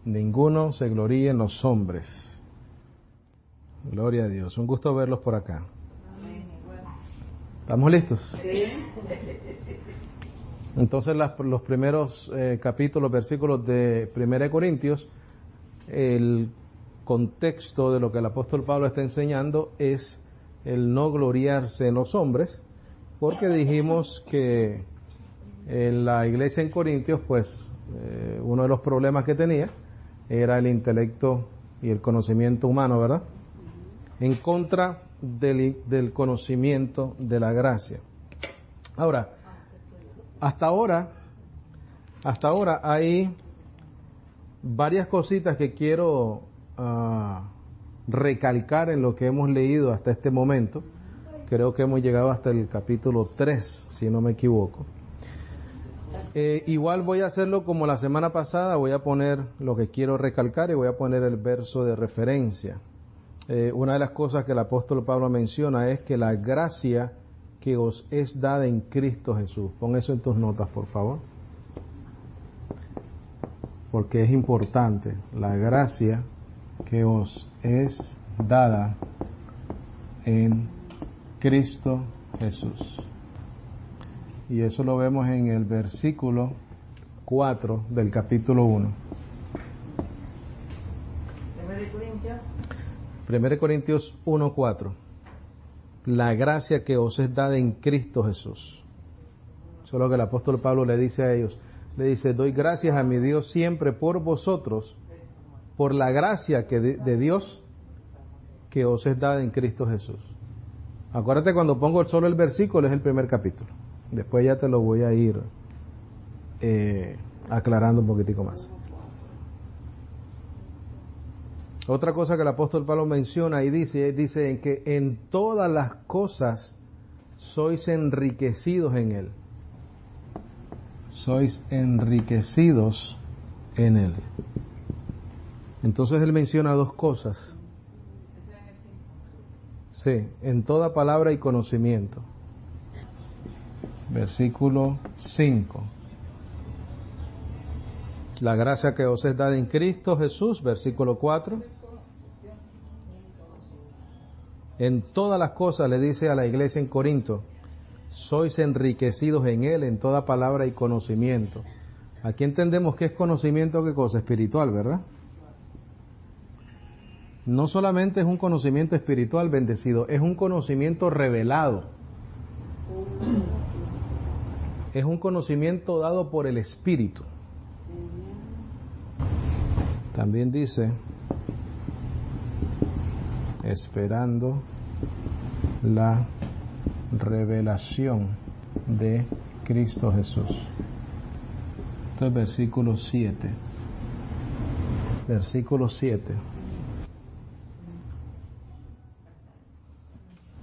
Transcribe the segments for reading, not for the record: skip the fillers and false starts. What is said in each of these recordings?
ninguno se gloríe en los hombres. Gloria a Dios. Un gusto verlos por acá. ¿Estamos listos? Sí. Entonces los primeros capítulos, versículos de 1 Corintios, el contexto de lo que el apóstol Pablo está enseñando es el no gloriarse en los hombres, porque dijimos que en la iglesia en Corintios, pues uno de los problemas que tenía era el intelecto y el conocimiento humano, ¿verdad? En contra del conocimiento de la gracia. Ahora, hasta ahora hay varias cositas que quiero recalcar en lo que hemos leído hasta este momento. Creo que hemos llegado hasta el capítulo 3, si no me equivoco. Igual voy a hacerlo como la semana pasada, voy a poner lo que quiero recalcar y voy a poner el verso de referencia. Una de las cosas que el apóstol Pablo menciona es que la gracia que os es dada en Cristo Jesús. Pon eso en tus notas, por favor. Porque es importante. La gracia que os es dada en Cristo Jesús. Y eso lo vemos en el versículo 4 del capítulo 1. 1 Corintios 1:4. La gracia que os es dada en Cristo Jesús. Eso es lo que el apóstol Pablo le dice a ellos. Le dice, doy gracias a mi Dios siempre por vosotros, por la gracia de Dios que os es dada en Cristo Jesús. Acuérdate, cuando pongo solo el versículo es el primer capítulo. Después ya te lo voy a ir aclarando un poquitico más. Otra cosa que el apóstol Pablo menciona y dice que en todas las cosas sois enriquecidos en Él. Sois enriquecidos en Él. Entonces él menciona dos cosas. Sí, en toda palabra y conocimiento. Versículo 5. La gracia que os es dada en Cristo Jesús, versículo 4. En todas las cosas le dice a la iglesia en Corinto, sois enriquecidos en Él, en toda palabra y conocimiento. Aquí entendemos que es conocimiento, ¿qué cosa? Espiritual, ¿verdad? No solamente es un conocimiento espiritual bendecido, es un conocimiento revelado. Es un conocimiento dado por el Espíritu. También dice, esperando la revelación de Cristo Jesús. Esto es versículo 7. Versículo 7.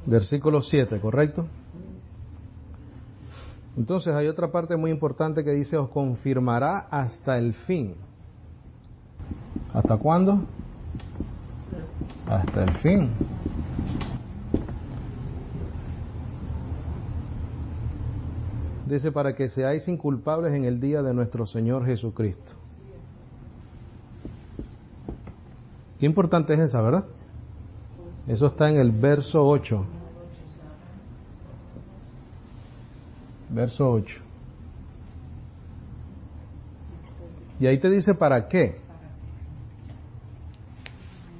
Versículo 7, ¿correcto? Entonces hay otra parte muy importante que dice, os confirmará hasta el fin. ¿Hasta cuándo? Hasta el fin. Dice, para que seáis inculpables en el día de nuestro Señor Jesucristo. Qué importante es esa, ¿verdad? Eso está en el verso 8. Verso 8. Y ahí te dice para qué.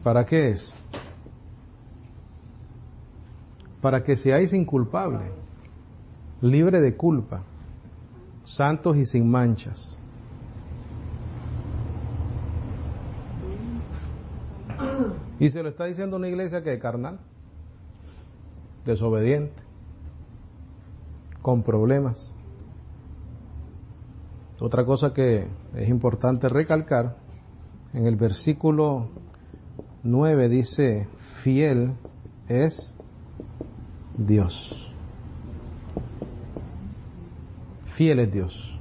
¿Para qué es? Para que seáis inculpables, libre de culpa, santos y sin manchas. Y se lo está diciendo una iglesia que es carnal, desobediente, con problemas. Otra cosa que es importante recalcar, en el versículo 9 dice, fiel es Dios. Fiel es Dios.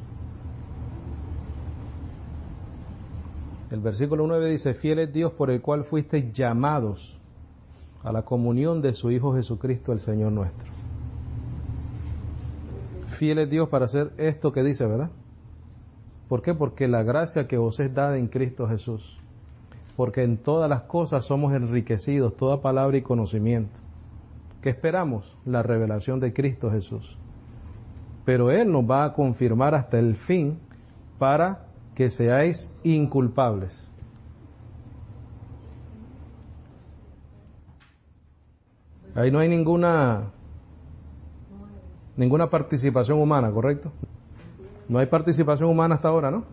El versículo 9 dice, fiel es Dios por el cual fuisteis llamados a la comunión de su Hijo Jesucristo, el Señor nuestro. Fiel es Dios para hacer esto que dice, ¿verdad? ¿Por qué? Porque la gracia que os es dada en Cristo Jesús. Porque en todas las cosas somos enriquecidos, toda palabra y conocimiento. ¿Qué esperamos? La revelación de Cristo Jesús. Pero Él nos va a confirmar hasta el fin para que seáis inculpables. Ahí no hay ninguna participación humana, ¿correcto? No hay participación humana hasta ahora, ¿no?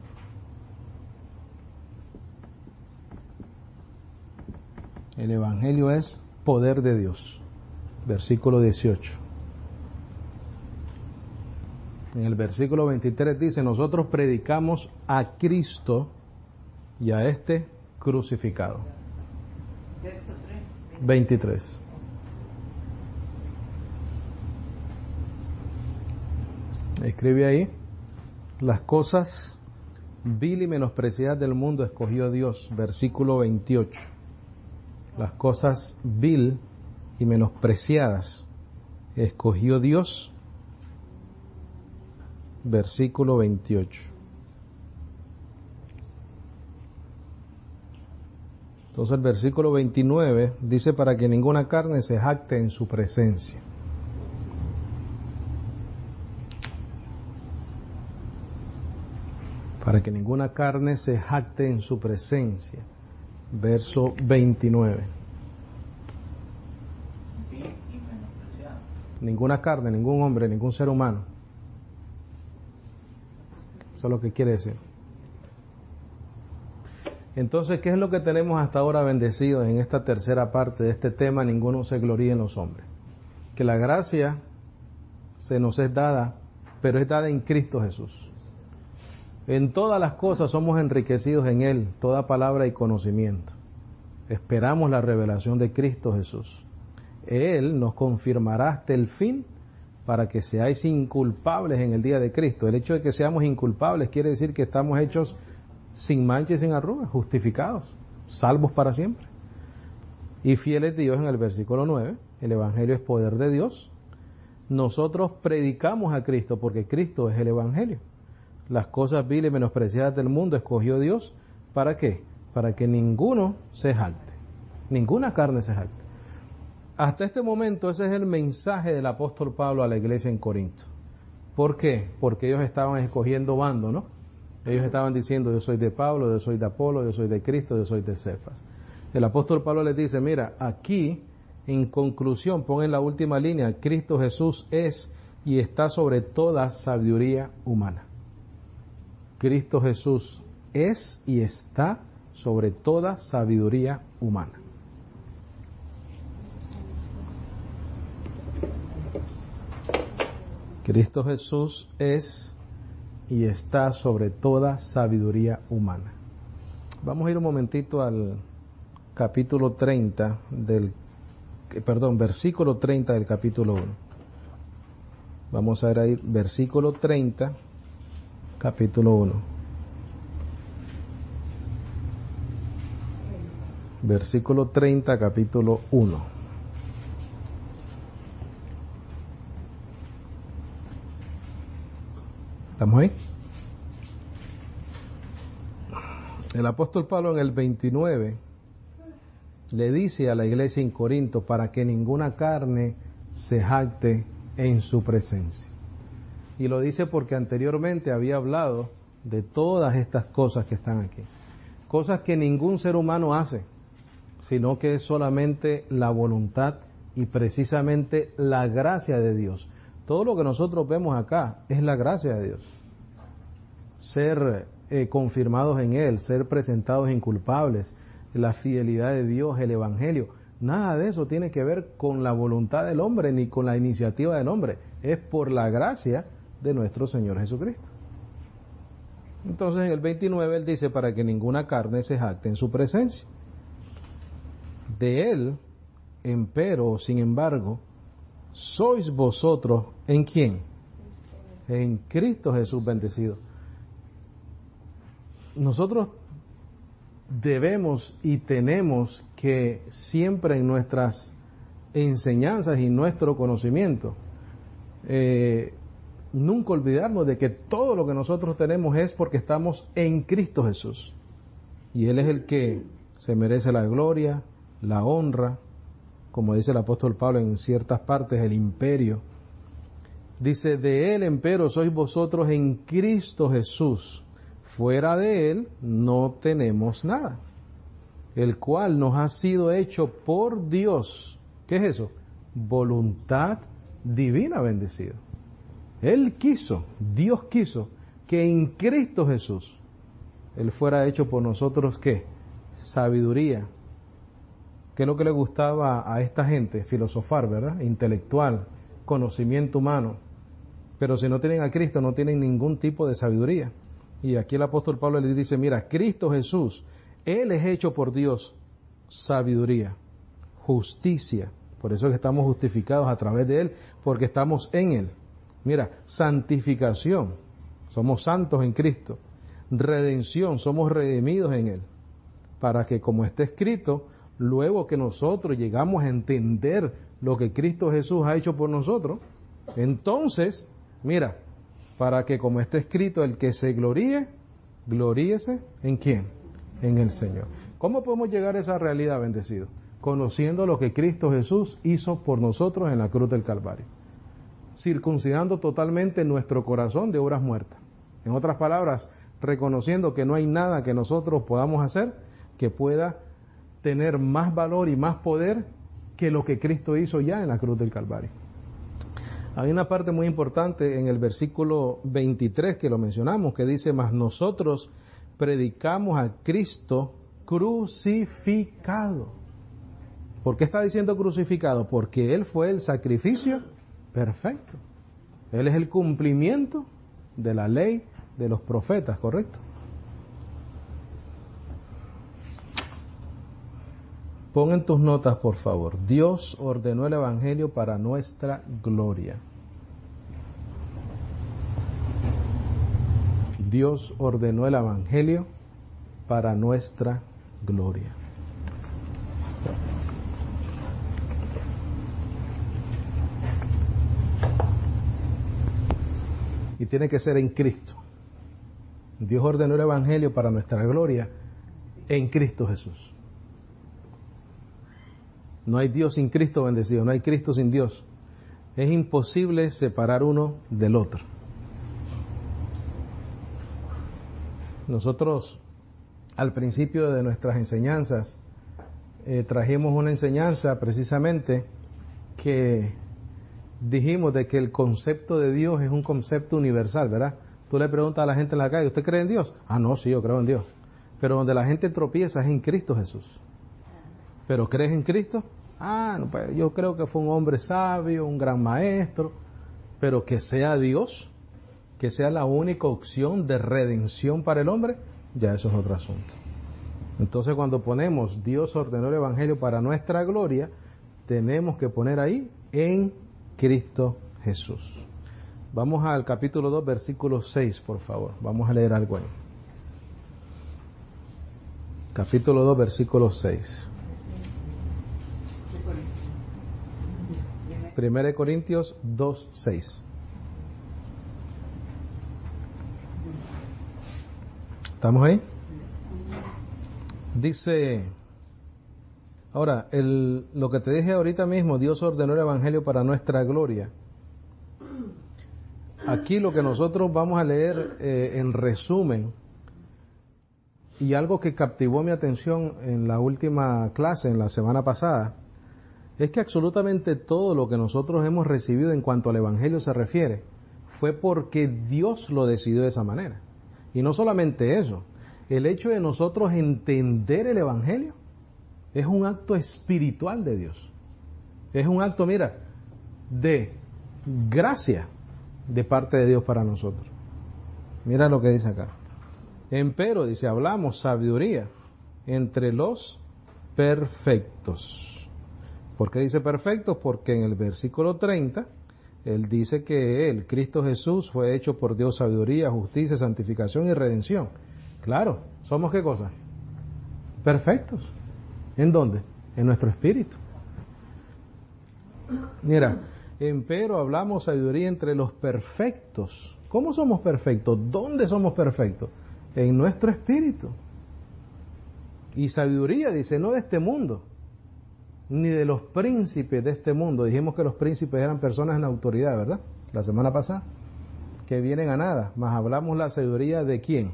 El Evangelio es poder de Dios. Versículo 18. En el versículo 23 dice, nosotros predicamos a Cristo y a este crucificado. 23. Escribe ahí, las cosas vil y menospreciadas del mundo escogió Dios, versículo 28. Las cosas vil y menospreciadas escogió Dios, versículo 28. Entonces el versículo 29 dice para que ninguna carne se jacte en su presencia. Para que ninguna carne se jacte en su presencia. Verso 29. Ninguna carne, ningún hombre, ningún ser humano. Eso es lo que quiere decir. Entonces, ¿qué es lo que tenemos hasta ahora bendecidos en esta tercera parte de este tema? Ninguno se gloríe en los hombres. Que la gracia se nos es dada, pero es dada en Cristo Jesús. En todas las cosas somos enriquecidos en Él, toda palabra y conocimiento. Esperamos la revelación de Cristo Jesús. Él nos confirmará hasta el fin para que seáis inculpables en el día de Cristo. El hecho de que seamos inculpables quiere decir que estamos hechos sin mancha y sin arrugas, justificados, salvos para siempre. Y fiel es Dios en el versículo 9, el Evangelio es poder de Dios. Nosotros predicamos a Cristo porque Cristo es el Evangelio. Las cosas viles y menospreciadas del mundo escogió Dios, ¿para qué? Para que ninguno se jacte, ninguna carne se jacte. Hasta este momento ese es el mensaje del apóstol Pablo a la iglesia en Corinto. ¿Por qué? Porque ellos estaban escogiendo bando, ¿no? Ellos estaban diciendo, yo soy de Pablo, yo soy de Apolo, yo soy de Cristo, yo soy de Cefas. El apóstol Pablo les dice, mira, aquí, en conclusión, pon en la última línea, Cristo Jesús es y está sobre toda sabiduría humana. Cristo Jesús es y está sobre toda sabiduría humana. Cristo Jesús es y está sobre toda sabiduría humana. Vamos a ir un momentito al capítulo 30 versículo 30 del capítulo 1. Vamos a ver ahí, versículo 30, capítulo 1. Versículo 30, capítulo 1. ¿Estamos ahí? El apóstol Pablo en el 29 le dice a la iglesia en Corinto para que ninguna carne se jacte en su presencia. Y lo dice porque anteriormente había hablado de todas estas cosas que están aquí. Cosas que ningún ser humano hace, sino que es solamente la voluntad y precisamente la gracia de Dios. Todo lo que nosotros vemos acá es la gracia de Dios. Ser confirmados en Él, ser presentados inculpables, la fidelidad de Dios, el Evangelio. Nada de eso tiene que ver con la voluntad del hombre ni con la iniciativa del hombre. Es por la gracia de nuestro Señor Jesucristo. Entonces en el 29 Él dice para que ninguna carne se jacte en su presencia. De Él, empero, sin embargo, sois vosotros, ¿en quién? En Cristo Jesús bendecido. Nosotros debemos y tenemos que siempre en nuestras enseñanzas y nuestro conocimiento nunca olvidarnos de que todo lo que nosotros tenemos es porque estamos en Cristo Jesús. Y Él es el que se merece la gloria, la honra, como dice el apóstol Pablo en ciertas partes, el imperio. Dice, de Él empero sois vosotros en Cristo Jesús. Fuera de Él no tenemos nada. El cual nos ha sido hecho por Dios. ¿Qué es eso? Voluntad divina, bendecido. Él quiso, Dios quiso, que en Cristo Jesús Él fuera hecho por nosotros, ¿qué? Sabiduría. ¿Qué es lo que le gustaba a esta gente? Filosofar, ¿verdad? Intelectual, conocimiento humano. Pero si no tienen a Cristo, no tienen ningún tipo de sabiduría. Y aquí el apóstol Pablo le dice, mira, Cristo Jesús, Él es hecho por Dios sabiduría, justicia. Por eso es que estamos justificados a través de Él, porque estamos en Él. Mira, santificación, somos santos en Cristo. Redención, somos redimidos en Él. Para que, como está escrito, luego que nosotros llegamos a entender lo que Cristo Jesús ha hecho por nosotros, entonces, mira, para que como está escrito, el que se gloríe, gloríese ¿en quién? En el Señor. ¿Cómo podemos llegar a esa realidad, bendecido? Conociendo lo que Cristo Jesús hizo por nosotros en la cruz del Calvario. Circuncidando totalmente nuestro corazón de obras muertas. En otras palabras, reconociendo que no hay nada que nosotros podamos hacer que pueda tener más valor y más poder que lo que Cristo hizo ya en la cruz del Calvario. Hay una parte muy importante en el versículo 23 que lo mencionamos, que dice, mas nosotros predicamos a Cristo crucificado. ¿Por qué está diciendo crucificado? Porque Él fue el sacrificio perfecto. Él es el cumplimiento de la ley de los profetas, ¿correcto? Pon en tus notas, por favor. Dios ordenó el Evangelio para nuestra gloria. Dios ordenó el Evangelio para nuestra gloria. Y tiene que ser en Cristo. Dios ordenó el Evangelio para nuestra gloria en Cristo Jesús. No hay Dios sin Cristo, bendecido. No hay Cristo sin Dios. Es imposible separar uno del otro. Nosotros, al principio de nuestras enseñanzas, trajimos una enseñanza precisamente que dijimos de que el concepto de Dios es un concepto universal, ¿verdad? Tú le preguntas a la gente en la calle, ¿usted cree en Dios? Ah, no, sí, yo creo en Dios. Pero donde la gente tropieza es en Cristo Jesús. ¿Pero crees en Cristo? Ah, no, pues yo creo que fue un hombre sabio, un gran maestro, pero que sea Dios, que sea la única opción de redención para el hombre, ya eso es otro asunto. Entonces cuando ponemos Dios ordenó el Evangelio para nuestra gloria, tenemos que poner ahí en Cristo Jesús. Vamos al capítulo 2, versículo 6, por favor. Vamos a leer algo ahí. Capítulo 2, versículo 6. 1 Corintios 2, 6. ¿Estamos ahí? Dice, ahora, lo que te dije ahorita mismo, Dios ordenó el Evangelio para nuestra gloria. Aquí lo que nosotros vamos a leer en resumen, y algo que captivó mi atención en la última clase, en la semana pasada, es que absolutamente todo lo que nosotros hemos recibido en cuanto al Evangelio se refiere, fue porque Dios lo decidió de esa manera. Y no solamente eso, el hecho de nosotros entender el Evangelio es un acto espiritual de Dios. Es un acto, mira, de gracia de parte de Dios para nosotros. Mira lo que dice acá. Empero, dice, hablamos sabiduría entre los perfectos. ¿Por qué dice perfectos? Porque en el versículo 30, él dice que Él, Cristo Jesús, fue hecho por Dios sabiduría, justicia, santificación y redención. Claro, ¿somos qué cosa? Perfectos. ¿En dónde? En nuestro espíritu. Mira, Empero hablamos sabiduría entre los perfectos. ¿Cómo somos perfectos? ¿Dónde somos perfectos? En nuestro espíritu. Y sabiduría, dice, no de este mundo, ni de los príncipes de este mundo. Dijimos que los príncipes eran personas en autoridad, ¿verdad? La semana pasada. Que vienen a nada. Mas hablamos la sabiduría de ¿quién?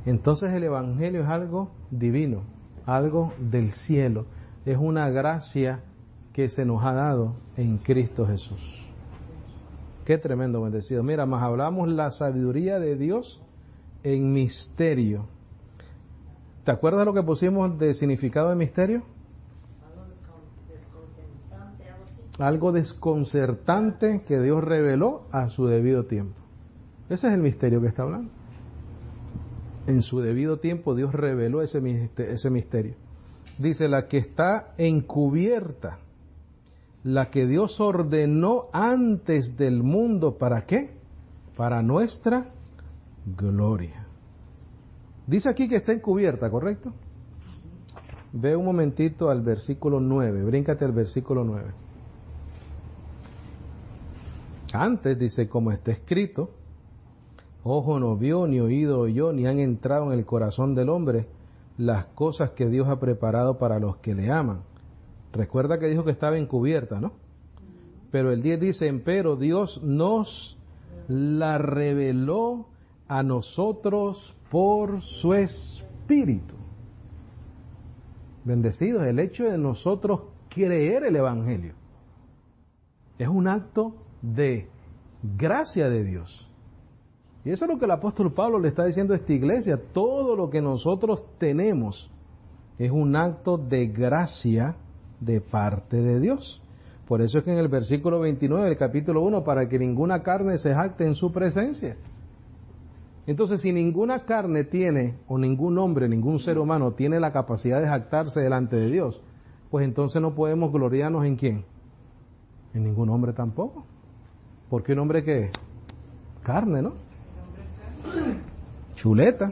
Entonces el Evangelio es algo divino, algo del cielo. Es una gracia que se nos ha dado en Cristo Jesús. Qué tremendo, bendecido. Mira, más hablamos la sabiduría de Dios en misterio. ¿Te acuerdas lo que pusimos de significado de misterio? Algo desconcertante que Dios reveló a su debido tiempo. Ese es el misterio que está hablando. En su debido tiempo Dios reveló ese misterio. Dice, la que está encubierta, la que Dios ordenó antes del mundo, ¿para qué? Para nuestra gloria. Dice aquí que está encubierta, ¿correcto? Ve un momentito al versículo 9, bríncate al versículo 9. Antes dice, como está escrito, ojo no vio, ni oído oyó, ni han entrado en el corazón del hombre las cosas que Dios ha preparado para los que le aman. Recuerda que dijo que estaba encubierta, ¿no? Pero el 10 dice, empero Dios nos la reveló a nosotros por su Espíritu. Bendecidos, el hecho de nosotros creer el Evangelio es un acto de gracia de Dios. Y eso es lo que el apóstol Pablo le está diciendo a esta iglesia. Todo lo que nosotros tenemos es un acto de gracia de parte de Dios. Por eso es que en el versículo 29 del capítulo 1, para que ninguna carne se jacte en su presencia. Entonces, si ninguna carne tiene, o ningún hombre, ningún ser humano tiene la capacidad de jactarse delante de Dios, pues entonces no podemos gloriarnos en ¿quién? En ningún hombre tampoco. Porque un hombre que es carne, ¿no? Chuleta.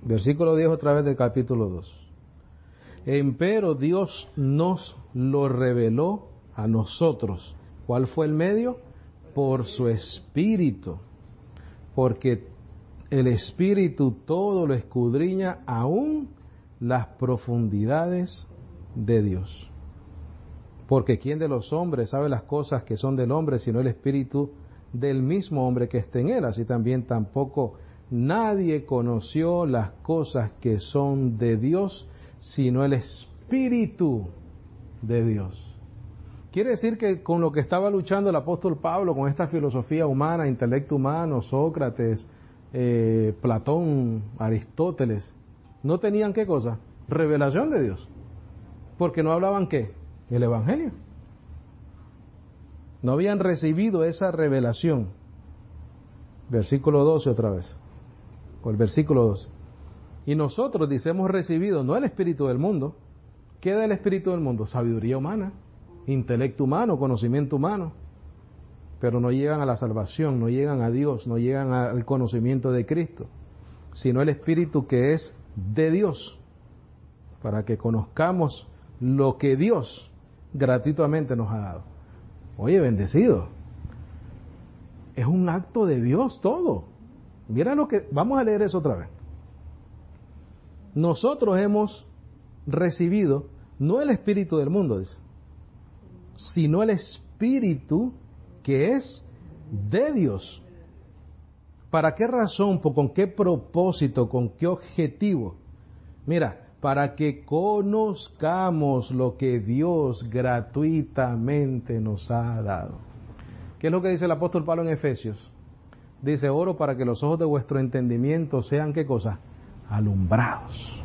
Versículo 10 otra vez del capítulo 2. Empero Dios nos lo reveló a nosotros. ¿Cuál fue el medio? Por su Espíritu. Porque el Espíritu todo lo escudriña, aún las profundidades de Dios. Porque ¿quién de los hombres sabe las cosas que son del hombre, sino el Espíritu del mismo hombre que está en él? Así también tampoco nadie conoció las cosas que son de Dios, sino el Espíritu de Dios. Quiere decir que con lo que estaba luchando el apóstol Pablo, con esta filosofía humana, intelecto humano, Sócrates, Platón, Aristóteles, no tenían ¿qué cosa? Revelación de Dios. Porque no hablaban ¿qué? El Evangelio. No habían recibido esa revelación. Versículo 12 otra vez. O el versículo 12. Y nosotros, dice, hemos recibido no el espíritu del mundo. ¿Qué da el espíritu del mundo? Sabiduría humana, intelecto humano, conocimiento humano. Pero no llegan a la salvación, no llegan a Dios, no llegan al conocimiento de Cristo. Sino el espíritu que es de Dios. Para que conozcamos lo que Dios gratuitamente nos ha dado. Oye, bendecido. Es un acto de Dios todo. Mira lo que... Vamos a leer eso otra vez. Nosotros hemos recibido no el espíritu del mundo, dice, sino el espíritu que es de Dios. ¿Para qué razón? ¿Con qué propósito? ¿Con qué objetivo? Mira, para que conozcamos lo que Dios gratuitamente nos ha dado. ¿Qué es lo que dice el apóstol Pablo en Efesios? Dice, oro para que los ojos de vuestro entendimiento sean, ¿qué cosa? Alumbrados.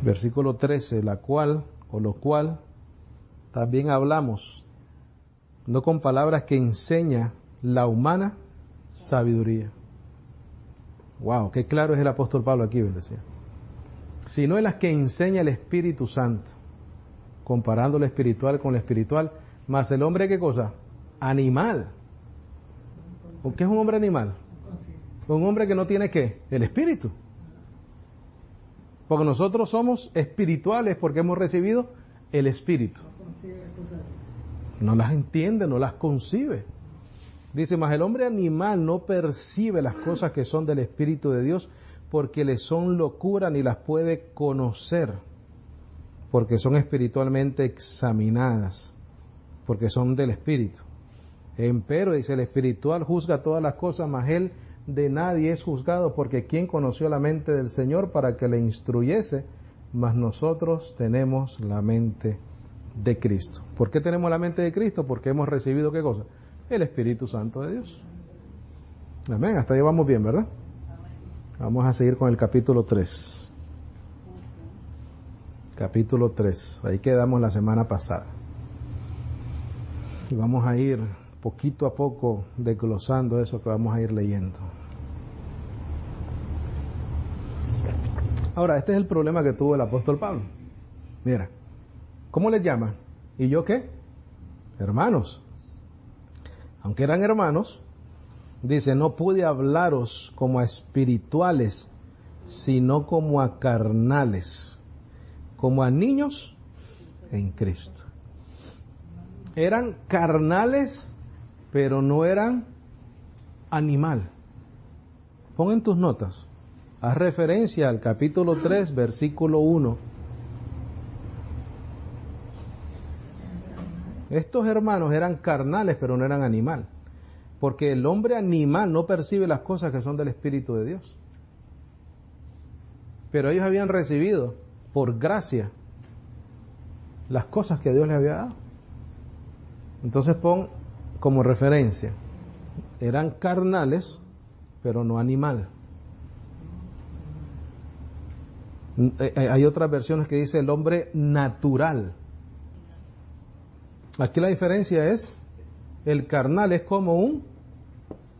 Versículo 13, lo cual también hablamos, no con palabras que enseña la humana sabiduría. Wow, qué claro es el apóstol Pablo aquí, decía. Sino en las que enseña el Espíritu Santo, comparando lo espiritual con lo espiritual, más el hombre, ¿qué cosa? Animal. ¿O qué es un hombre animal? Un hombre que no tiene ¿qué? El Espíritu. Porque nosotros somos espirituales porque hemos recibido el Espíritu. No las entiende, no las concibe. Dice, mas el hombre animal no percibe las cosas que son del Espíritu de Dios porque le son locura ni las puede conocer, porque son espiritualmente examinadas, porque son del Espíritu. Empero, dice, el espiritual juzga todas las cosas, mas él de nadie es juzgado, porque ¿quién conoció la mente del Señor para que le instruyese? Mas nosotros tenemos la mente de Cristo. ¿Por qué tenemos la mente de Cristo? Porque hemos recibido, ¿qué cosa? El Espíritu Santo de Dios. Amén, hasta ahí vamos bien, ¿verdad? Vamos a seguir con el capítulo 3. Capítulo 3, ahí quedamos la semana pasada. Y vamos a ir poquito a poco desglosando eso que vamos a ir leyendo. Ahora, este es el problema que tuvo el apóstol Pablo. Mira, ¿cómo les llama? ¿Y yo qué? Hermanos. Aunque eran hermanos, dice, no pude hablaros como a espirituales, sino como a carnales, como a niños en Cristo. Eran carnales, pero no eran animal. Pon en tus notas, haz referencia al capítulo 3, versículo 1. Estos hermanos eran carnales, pero no eran animal. Porque el hombre animal no percibe las cosas que son del Espíritu de Dios. Pero ellos habían recibido, por gracia, las cosas que Dios les había dado. Entonces pon como referencia, eran carnales, pero no animal. Hay otras versiones que dice el hombre natural. Aquí la diferencia es, el carnal es como un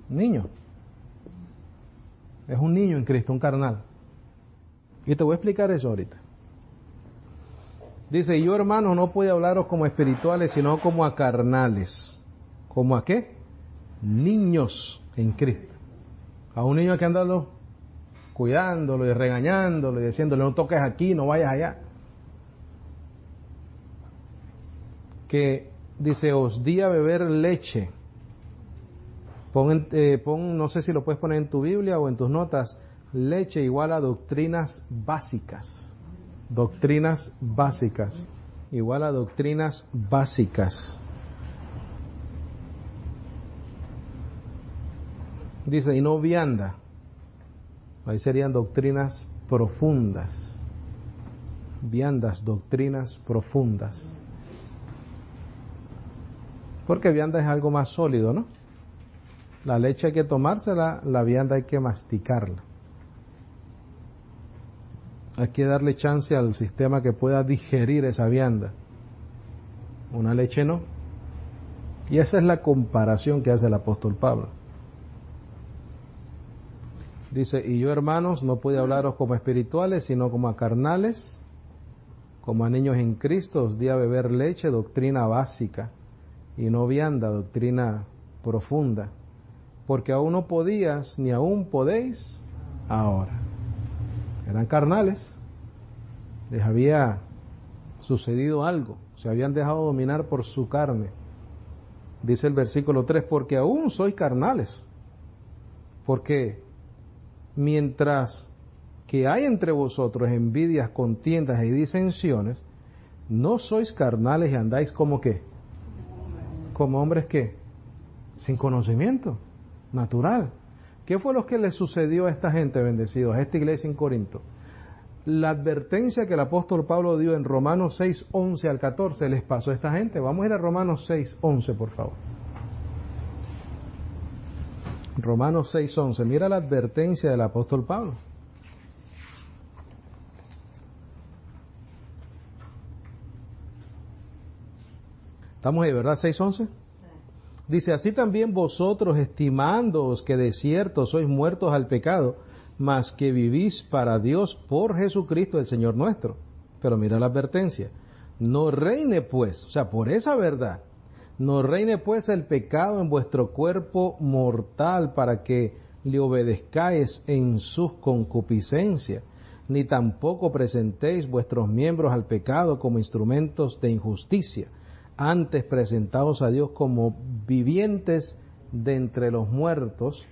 niño. Es un niño en Cristo, un carnal. Y te voy a explicar eso ahorita. Dice, y yo, hermanos, no puedo hablaros como espirituales, sino como a carnales. ¿Como a qué? Niños en Cristo. A un niño hay que andarlo cuidándolo y regañándolo y diciéndole, no toques aquí, no vayas allá. Que dice, os di a beber leche. Pon, no sé si lo puedes poner en tu Biblia o en tus notas, leche igual a doctrinas básicas. Doctrinas básicas. Igual a doctrinas básicas. Dice, y no vianda. Ahí serían doctrinas profundas. Viandas, doctrinas profundas. Porque vianda es algo más sólido, ¿no? La leche hay que tomársela, la vianda hay que masticarla. Hay que darle chance al sistema que pueda digerir esa vianda. Una leche no. Y esa es la comparación que hace el apóstol Pablo. Dice, y yo, hermanos, no pude hablaros como espirituales, sino como a carnales, como a niños en Cristo, os di a beber leche, doctrina básica, y no vianda, doctrina profunda, porque aún no podías, ni aún podéis ahora. Eran carnales, les había sucedido algo, se habían dejado dominar por su carne. Dice el versículo 3, porque aún sois carnales, porque mientras que hay entre vosotros envidias, contiendas y disensiones, no sois carnales y andáis como ¿qué? Como hombres ¿qué? Sin conocimiento, natural. ¿Qué fue lo que le sucedió a esta gente, bendecidos, a esta iglesia en Corinto? La advertencia que el apóstol Pablo dio en Romanos 6, 11 al 14 les pasó a esta gente. Vamos a ir a Romanos 6, 11, por favor. Romanos 6, 11. Mira la advertencia del apóstol Pablo. Estamos ahí, ¿verdad? 6, 11. Dice, así también vosotros, estimándoos que de cierto sois muertos al pecado, mas que vivís para Dios por Jesucristo el Señor nuestro. Pero mira la advertencia. No reine pues, o sea, por esa verdad, no reine pues el pecado en vuestro cuerpo mortal para que le obedezcáis en sus concupiscencias. ni tampoco presentéis vuestros miembros al pecado como instrumentos de injusticia, antes presentaos a Dios como vivientes de entre los muertos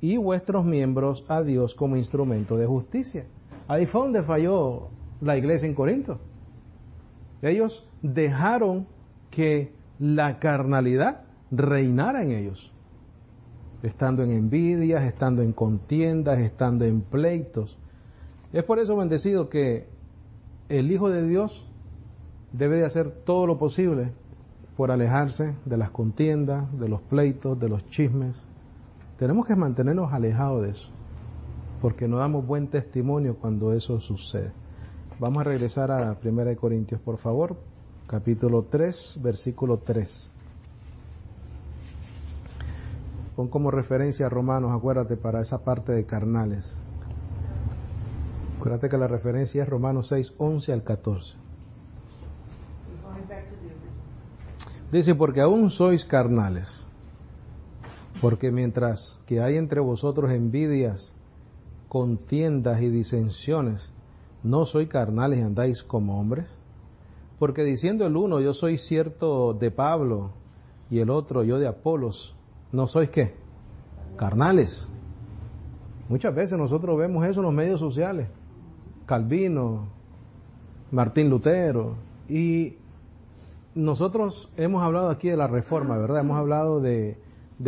y vuestros miembros a Dios como instrumento de justicia. Ahí fue donde falló la iglesia en Corinto. Ellos dejaron que la carnalidad reinara en ellos, estando en envidias, estando en contiendas, estando en pleitos. Es por eso, bendecido, que el Hijo de Dios debe de hacer todo lo posible por alejarse de las contiendas, de los pleitos, de los chismes. Tenemos que mantenernos alejados de eso, porque no damos buen testimonio cuando eso sucede. Vamos a regresar a 1 Corintios, por favor, capítulo 3, versículo 3. Pon como referencia a Romanos, acuérdate, para esa parte de carnales. Acuérdate que la referencia es Romanos 6, 11 al 14. Dice, porque aún sois carnales, porque mientras que hay entre vosotros envidias, contiendas y disensiones, ¿no sois carnales y andáis como hombres? Porque diciendo el uno, yo soy cierto de Pablo, y el otro, yo de Apolos, ¿no sois qué? Carnales. Muchas veces nosotros vemos eso en los medios sociales. Calvino, Martín Lutero, y nosotros hemos hablado aquí de la Reforma, ¿verdad? Hemos hablado de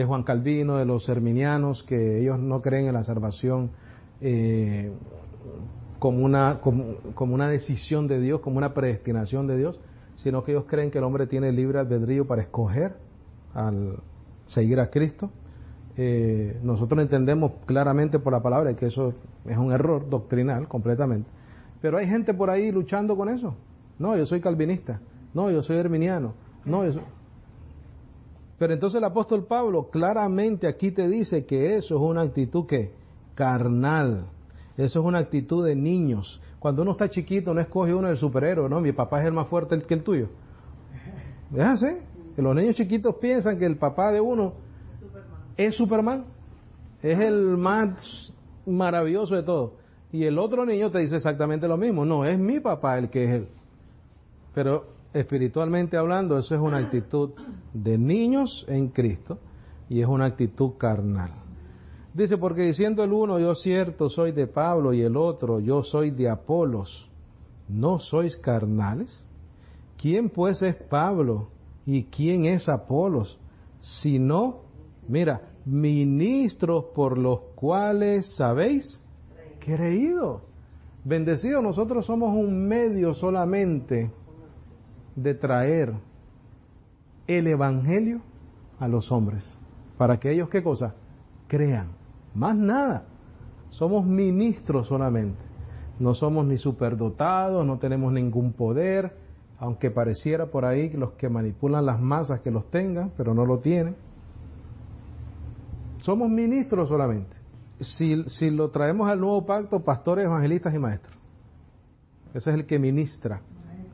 Juan Calvino, de los arminianos, que ellos no creen en la salvación como una decisión de Dios, como una predestinación de Dios, sino que ellos creen que el hombre tiene libre albedrío para escoger al seguir a Cristo. Nosotros entendemos claramente por la palabra que eso es un error doctrinal completamente, pero hay gente por ahí luchando con eso. No, yo soy calvinista, no, yo soy arminiano, no, yo soy... Pero entonces el apóstol Pablo claramente aquí te dice que eso es una actitud que carnal, eso es una actitud de niños. Cuando uno está chiquito no escoge uno del superhéroe, no, mi papá es el más fuerte que el tuyo. ¿Es así? Que los niños chiquitos piensan que el papá de uno es Superman, es el más maravilloso de todos. Y el otro niño te dice exactamente lo mismo, no, es mi papá el que es él. Pero espiritualmente hablando, eso es una actitud de niños en Cristo y es una actitud carnal. Dice, porque diciendo el uno, yo cierto soy de Pablo, y el otro, yo soy de Apolos, ¿no sois carnales? ¿Quién pues es Pablo y quién es Apolos? Sino, mira, ministros por los cuales sabéis creído. Bendecido, nosotros somos un medio solamente de traer el evangelio a los hombres, para que ellos, ¿qué cosa? Crean, más nada. Somos ministros solamente, no somos ni superdotados, no tenemos ningún poder, aunque pareciera por ahí los que manipulan las masas que los tengan, pero no lo tienen. Somos ministros solamente. Si lo traemos al nuevo pacto, pastores, evangelistas y maestros. Ese es el que ministra,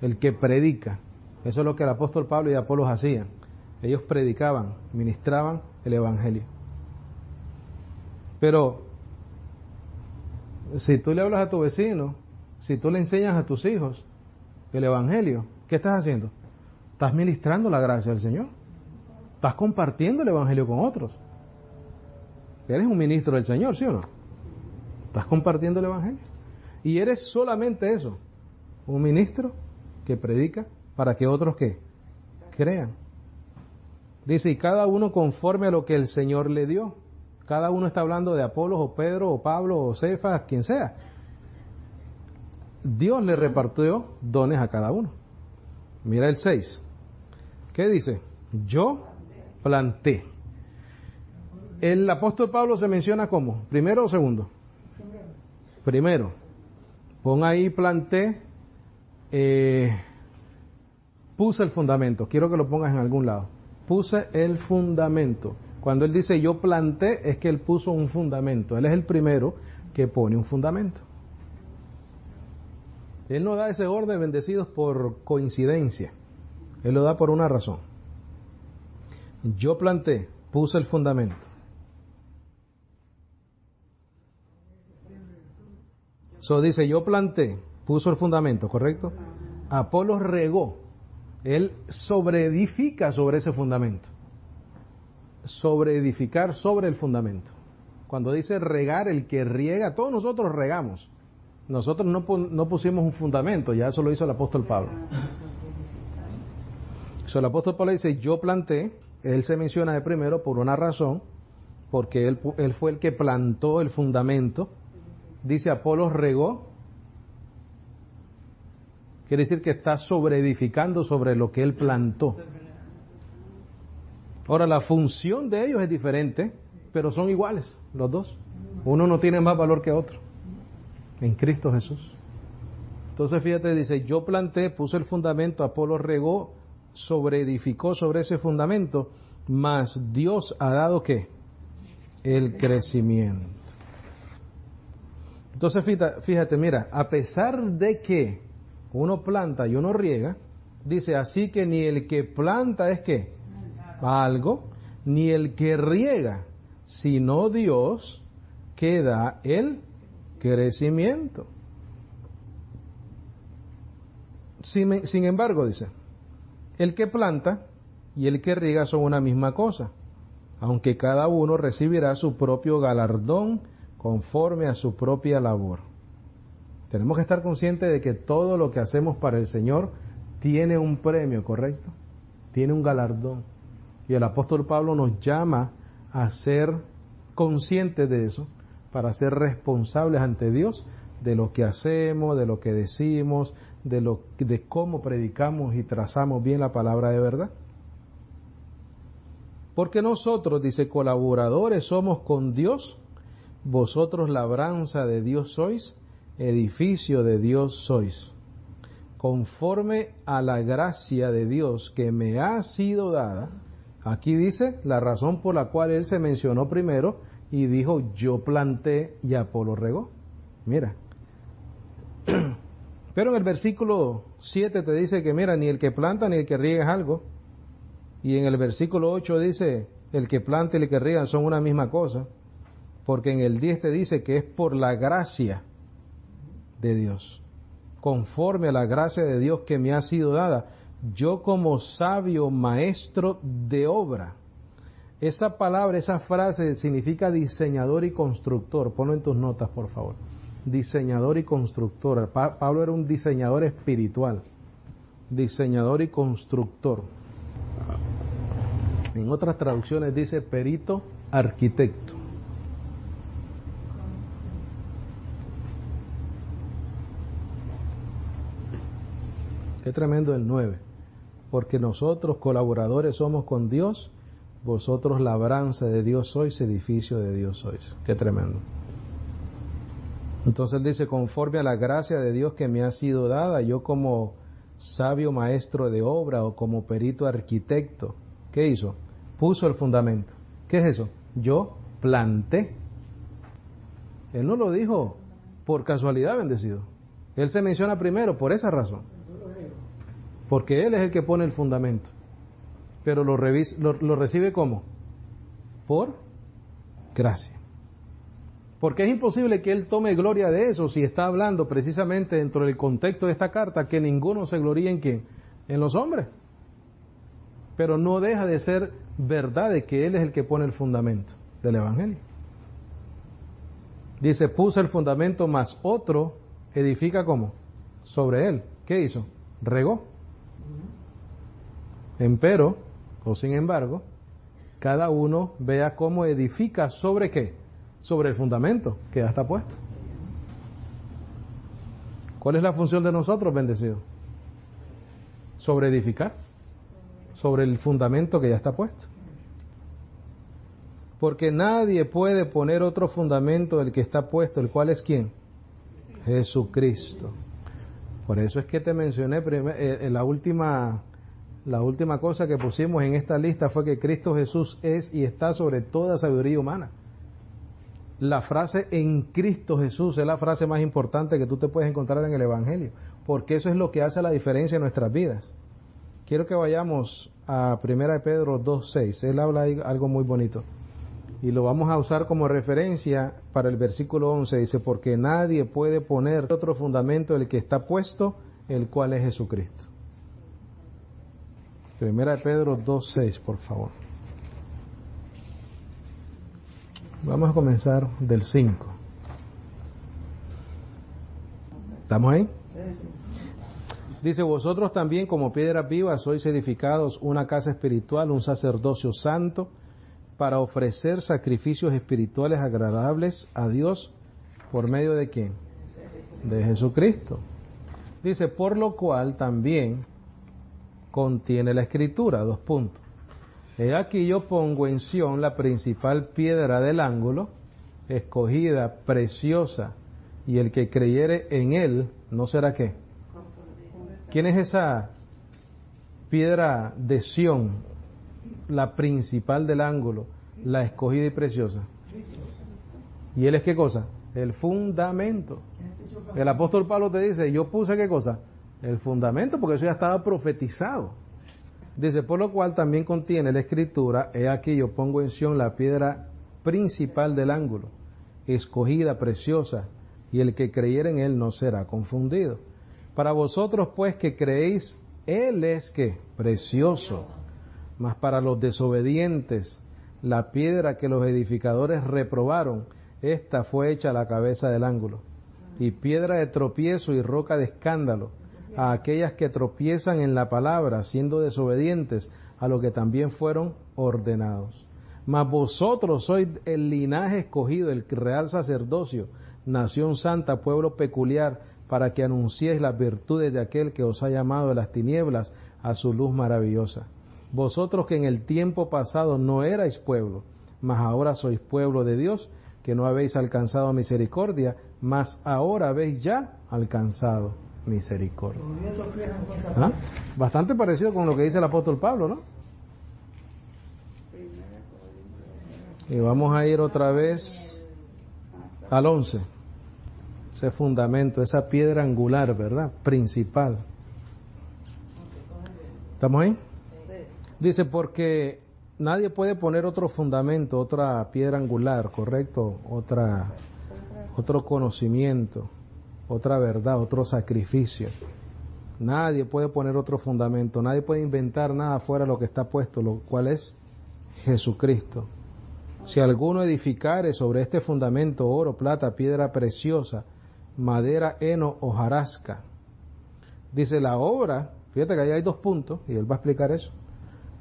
el que predica. Eso es lo que el apóstol Pablo y Apolos hacían. Ellos predicaban, ministraban el evangelio. Pero si tú le hablas a tu vecino, si tú le enseñas a tus hijos el evangelio, ¿qué estás haciendo? Estás ministrando la gracia del Señor. Estás compartiendo el evangelio con otros. Eres un ministro del Señor, ¿sí o no? Estás compartiendo el evangelio. Y eres solamente eso, un ministro que predica para que otros ¿qué? Crean. Dice, y cada uno conforme a lo que el Señor le dio. Cada uno está hablando de Apolos o Pedro o Pablo o Cefas, quien sea. Dios le repartió dones a cada uno. Mira el 6. ¿Qué dice? Yo planté. El apóstol Pablo se menciona como, ¿primero o segundo? Primero. Pon ahí planté, puse el fundamento. Quiero que lo pongas en algún lado. Puse el fundamento. Cuando él dice yo planté, es que él puso un fundamento. Él es el primero que pone un fundamento. Él no da ese orden, bendecidos, por coincidencia. Él lo da por una razón. Yo planté, puse el fundamento. So dice, yo planté, puso el fundamento, ¿correcto? Apolos regó. Él sobreedifica sobre ese fundamento. Sobreedificar sobre el fundamento. Cuando dice regar, el que riega, todos nosotros regamos. Nosotros no pusimos un fundamento, ya eso lo hizo el apóstol Pablo. So, el apóstol Pablo dice, yo planté. Él se menciona de primero por una razón, porque él fue el que plantó el fundamento. Dice, Apolos regó. Quiere decir que está sobreedificando sobre lo que él plantó. Ahora, la función de ellos es diferente, pero son iguales, los dos. Uno no tiene más valor que otro, en Cristo Jesús. Entonces, fíjate, dice, yo planté, puse el fundamento, Apolos regó, sobreedificó sobre ese fundamento, mas Dios ha dado, ¿qué? El crecimiento. Entonces, fíjate, mira, a pesar de que uno planta y uno riega, dice, así que ni el que planta es que algo, ni el que riega, sino Dios que da el crecimiento. Sin embargo, dice, el que planta y el que riega son una misma cosa, aunque cada uno recibirá su propio galardón conforme a su propia labor. Tenemos que estar conscientes de que todo lo que hacemos para el Señor tiene un premio, ¿correcto? Tiene un galardón. Y el apóstol Pablo nos llama a ser conscientes de eso, para ser responsables ante Dios de lo que hacemos, de lo que decimos, de cómo predicamos y trazamos bien la palabra de verdad. Porque nosotros, dice, colaboradores somos con Dios, vosotros labranza de Dios sois, edificio de Dios sois, conforme a la gracia de Dios que me ha sido dada. Aquí dice la razón por la cual él se mencionó primero y dijo, yo planté y Apolo regó. Mira. Pero en el versículo 7 te dice que mira, ni el que planta ni el que riega es algo. Y en el versículo 8 dice, el que planta y el que riega son una misma cosa. Porque en el 10 te dice que es por la gracia de Dios, conforme a la gracia de Dios que me ha sido dada, yo como sabio maestro de obra. Esa palabra, esa frase significa diseñador y constructor. Ponlo en tus notas, por favor. Diseñador y constructor. Pablo era un diseñador espiritual, diseñador y constructor. En otras traducciones dice perito arquitecto. Qué tremendo el 9. Porque nosotros colaboradores somos con Dios, vosotros labranza de Dios sois, edificio de Dios sois. Qué tremendo. Entonces él dice, conforme a la gracia de Dios que me ha sido dada, yo como sabio maestro de obra o como perito arquitecto, ¿qué hizo? Puso el fundamento. ¿Qué es eso? Yo planté. Él no lo dijo por casualidad, bendecido. Él se menciona primero por esa razón. Porque Él es el que pone el fundamento. Pero lo recibe ¿cómo? Por gracia. Porque es imposible que Él tome gloria de eso si está hablando precisamente dentro del contexto de esta carta que ninguno se gloríe en ¿quién? En los hombres. Pero no deja de ser verdad de que Él es el que pone el fundamento del Evangelio. Dice, puso el fundamento, más otro edifica ¿cómo? Sobre él. ¿Qué hizo? Regó. Empero, o sin embargo, cada uno vea cómo edifica sobre qué, sobre el fundamento que ya está puesto. ¿Cuál es la función de nosotros, bendecidos? Sobre edificar, sobre el fundamento que ya está puesto. Porque nadie puede poner otro fundamento del que está puesto, el cual es ¿quién? Jesucristo. Por eso es que te mencioné la última cosa que pusimos en esta lista fue que Cristo Jesús es y está sobre toda sabiduría humana. La frase en Cristo Jesús es la frase más importante que tú te puedes encontrar en el Evangelio, porque eso es lo que hace la diferencia en nuestras vidas. Quiero que vayamos a 1 Pedro 2:6. Él habla ahí algo muy bonito. Y lo vamos a usar como referencia para el versículo 11. Dice, porque nadie puede poner otro fundamento del que está puesto, el cual es Jesucristo. Primera de Pedro 2:6, por favor. Vamos a comenzar del 5. ¿Estamos ahí? Dice, vosotros también como piedras vivas sois edificados una casa espiritual, un sacerdocio santo, para ofrecer sacrificios espirituales agradables a Dios, ¿por medio de quién? De Jesucristo. Dice, por lo cual también contiene la Escritura, 2 puntos. He aquí yo pongo en Sión la principal piedra del ángulo, escogida, preciosa, y el que creyere en él, ¿no será qué? ¿Quién es esa piedra de Sión, la principal del ángulo, la escogida y preciosa? ¿Y él es qué cosa? El fundamento. El apóstol Pablo te dice, yo puse qué cosa? El fundamento, porque eso ya estaba profetizado. Dice, por lo cual también contiene la Escritura, he aquí yo pongo en Sión la piedra principal del ángulo, escogida, preciosa, y el que creyere en él no será confundido. Para vosotros pues que creéis, él es que precioso, mas para los desobedientes, la piedra que los edificadores reprobaron, esta fue hecha la cabeza del ángulo, y piedra de tropiezo y roca de escándalo, a aquellas que tropiezan en la palabra, siendo desobedientes a lo que también fueron ordenados. Mas vosotros sois el linaje escogido, el real sacerdocio, nación santa, pueblo peculiar, para que anunciéis las virtudes de aquel que os ha llamado de las tinieblas a su luz maravillosa. Vosotros que en el tiempo pasado no erais pueblo, mas ahora sois pueblo de Dios, que no habéis alcanzado misericordia, mas ahora habéis ya alcanzado misericordia. ¿Ah? Bastante parecido con lo que dice el apóstol Pablo, ¿no? Y vamos a ir otra vez al 11. Ese fundamento, esa piedra angular, ¿verdad? Principal. ¿Estamos ahí? Dice, porque nadie puede poner otro fundamento, otra piedra angular, ¿correcto? Otro conocimiento, otra verdad, otro sacrificio. Nadie puede poner otro fundamento, nadie puede inventar nada fuera de lo que está puesto, lo cual es Jesucristo. Si alguno edificare sobre este fundamento oro, plata, piedra preciosa, madera, heno, hojarasca. Dice la obra, fíjate que ahí hay 2 puntos, y él va a explicar eso.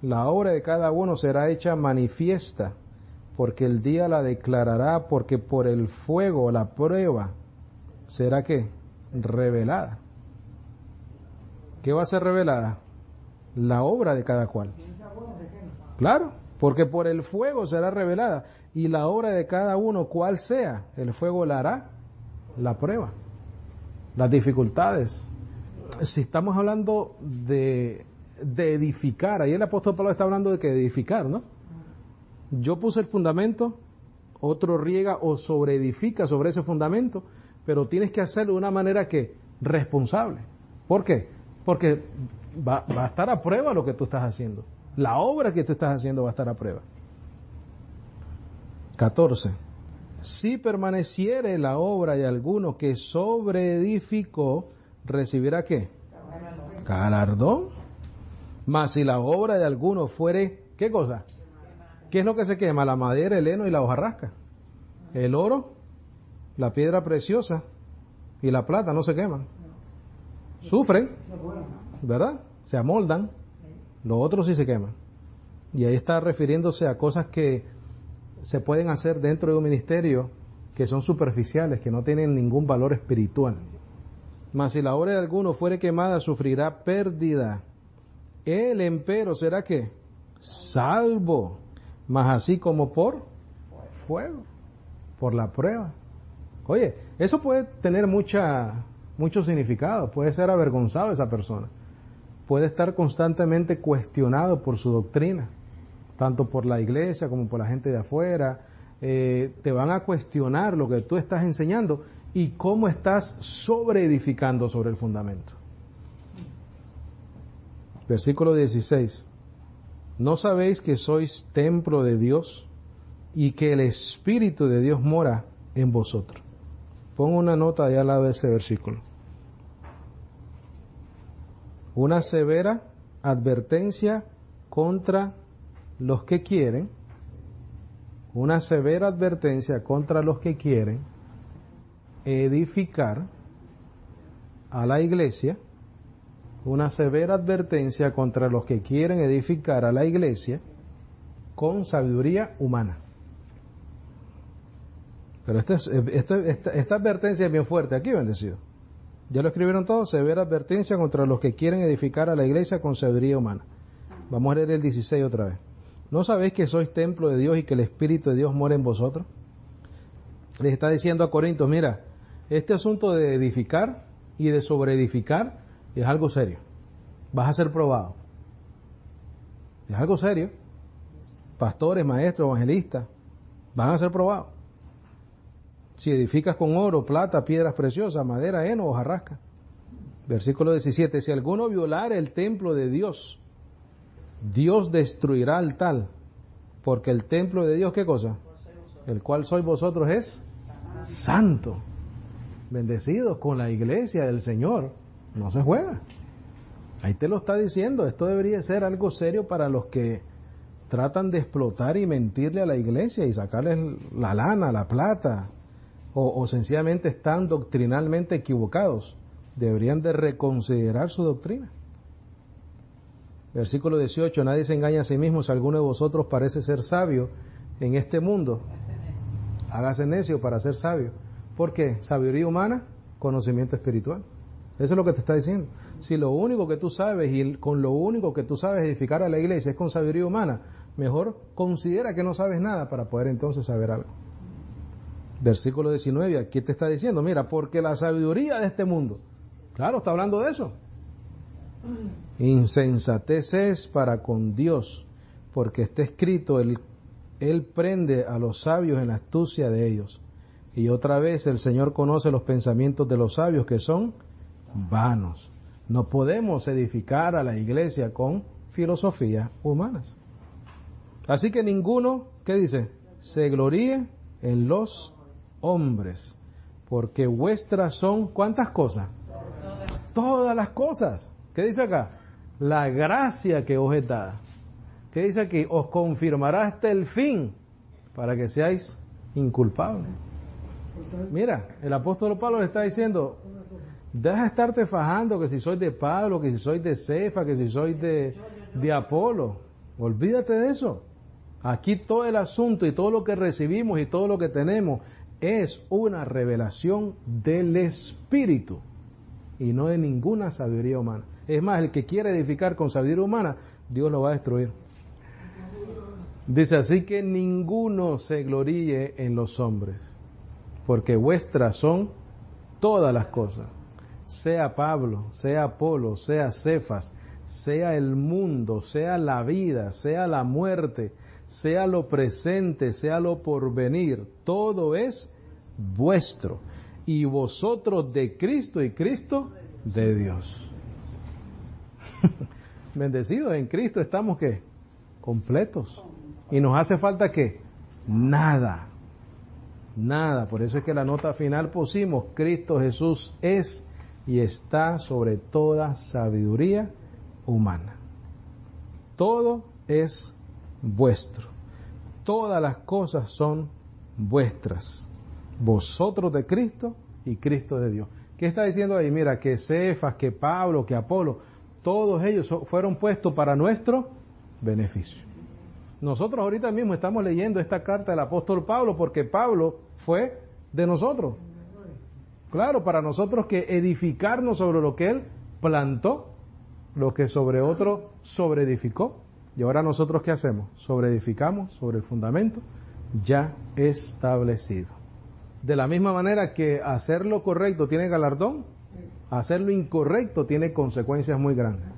La obra de cada uno será hecha manifiesta, porque el día la declarará, porque por el fuego, la prueba, será ¿qué? Revelada. ¿Qué va a ser revelada? La obra de cada cual. Claro, porque por el fuego será revelada, y la obra de cada uno, cual sea, el fuego la hará la prueba, las dificultades. Si estamos hablando de edificar, ahí el apóstol Pablo está hablando de que edificar, ¿no? Yo puse el fundamento, otro riega o sobreedifica sobre ese fundamento, pero tienes que hacerlo de una manera que responsable. ¿Por qué? Porque va a estar a prueba lo que tú estás haciendo. La obra que tú estás haciendo va a estar a prueba. 14. Si permaneciere la obra de alguno que sobreedificó, ¿recibirá qué? Galardón. Mas si la obra de alguno fuere, ¿qué cosa? ¿Qué es lo que se quema? La madera, el heno y la hojarasca. El oro, la piedra preciosa y la plata no se queman. Sufren, ¿verdad? Se amoldan. Los otros sí se queman. Y ahí está refiriéndose a cosas que se pueden hacer dentro de un ministerio que son superficiales, que no tienen ningún valor espiritual. Mas si la obra de alguno fuere quemada, sufrirá pérdida. Él, empero, será que salvo, mas así como por fuego, por la prueba. Oye, eso puede tener mucho significado. Puede ser avergonzado esa persona. Puede estar constantemente cuestionado por su doctrina, tanto por la iglesia como por la gente de afuera. Te van a cuestionar lo que tú estás enseñando y cómo estás sobreedificando sobre el fundamento. Versículo 16. ¿No sabéis que sois templo de Dios y que el Espíritu de Dios mora en vosotros. Pongo una nota allá al lado de ese versículo. Una severa advertencia contra los que quieren, una severa advertencia contra los que quieren edificar a la iglesia, una severa advertencia contra los que quieren edificar a la iglesia con sabiduría humana. Pero esta advertencia es bien fuerte aquí, bendecido. ¿Ya lo escribieron todos? Severa advertencia contra los que quieren edificar a la iglesia con sabiduría humana. Vamos a leer el 16 otra vez. ¿No sabéis que sois templo de Dios y que el Espíritu de Dios mora en vosotros? Les está diciendo a Corintios, mira, este asunto de edificar y de sobreedificar es algo serio. Vas a ser probado. Es algo serio. Pastores, maestros, evangelistas van a ser probados. Si edificas con oro, plata, piedras preciosas, madera, heno o jarrasca. Versículo 17. Si alguno violare el templo de Dios, Dios destruirá al tal, porque el templo de Dios, ¿qué cosa? El cual sois vosotros es santo. Bendecidos con la iglesia del Señor. No se juega. Ahí te lo está diciendo. Esto debería ser algo serio para los que tratan de explotar y mentirle a la iglesia y sacarles la lana, la plata, o sencillamente están doctrinalmente equivocados. Deberían de reconsiderar su doctrina. Versículo 18, nadie se engaña a sí mismo. Si alguno de vosotros parece ser sabio en este mundo, hágase necio para ser sabio. ¿Por qué? Sabiduría humana, conocimiento espiritual. Eso es lo que te está diciendo. Si lo único que tú sabes y con lo único que tú sabes edificar a la iglesia es con sabiduría humana, mejor considera que no sabes nada para poder entonces saber algo. Versículo 19, aquí te está diciendo, mira, porque la sabiduría de este mundo, claro, está hablando de eso. Insensatez es para con Dios, porque está escrito, él prende a los sabios en la astucia de ellos. Y otra vez el Señor conoce los pensamientos de los sabios que son vanos. No podemos edificar a la iglesia con filosofías humanas. Así que ninguno, ¿qué dice? Se gloríe en los hombres, porque vuestras son, ¿cuántas cosas? Todas las cosas. ¿Qué dice acá? La gracia que os es dada. ¿Qué dice aquí? Os confirmará hasta el fin, para que seáis inculpables. Mira, el apóstol Pablo le está diciendo, deja de estarte fajando que si soy de Pablo, que si soy de Cefa, que si soy de Apolo. Olvídate de eso. Aquí todo el asunto y todo lo que recibimos y todo lo que tenemos es una revelación del Espíritu y no de ninguna sabiduría humana. Es más, el que quiere edificar con sabiduría humana, Dios lo va a destruir. Dice, así que ninguno se gloríe en los hombres, porque vuestras son todas las cosas. Sea Pablo, sea Apolo, sea Cefas, sea el mundo, sea la vida, sea la muerte, sea lo presente, sea lo porvenir, todo es vuestro. Y vosotros de Cristo y Cristo de Dios. Bendecidos, en Cristo estamos ¿qué? Completos. Y nos hace falta ¿qué? Nada. Nada. Por eso es que la nota final pusimos, Cristo Jesús es y está sobre toda sabiduría humana. Todo es vuestro. Todas las cosas son vuestras. Vosotros de Cristo y Cristo de Dios. ¿Qué está diciendo ahí? Mira, que Cefas, que Pablo, que Apolo, todos ellos fueron puestos para nuestro beneficio. Nosotros ahorita mismo estamos leyendo esta carta del apóstol Pablo porque Pablo fue de nosotros. Claro, para nosotros que edificarnos sobre lo que él plantó, lo que sobre otro sobreedificó. Y ahora nosotros ¿qué hacemos? Sobreedificamos sobre el fundamento ya establecido. De la misma manera que hacer lo correcto tiene galardón, hacer lo incorrecto tiene consecuencias muy grandes.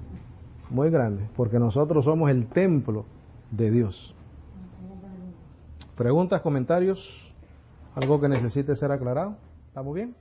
Muy grandes, porque nosotros somos el templo de Dios. ¿Preguntas, comentarios? ¿Algo que necesite ser aclarado? ¿Estamos bien?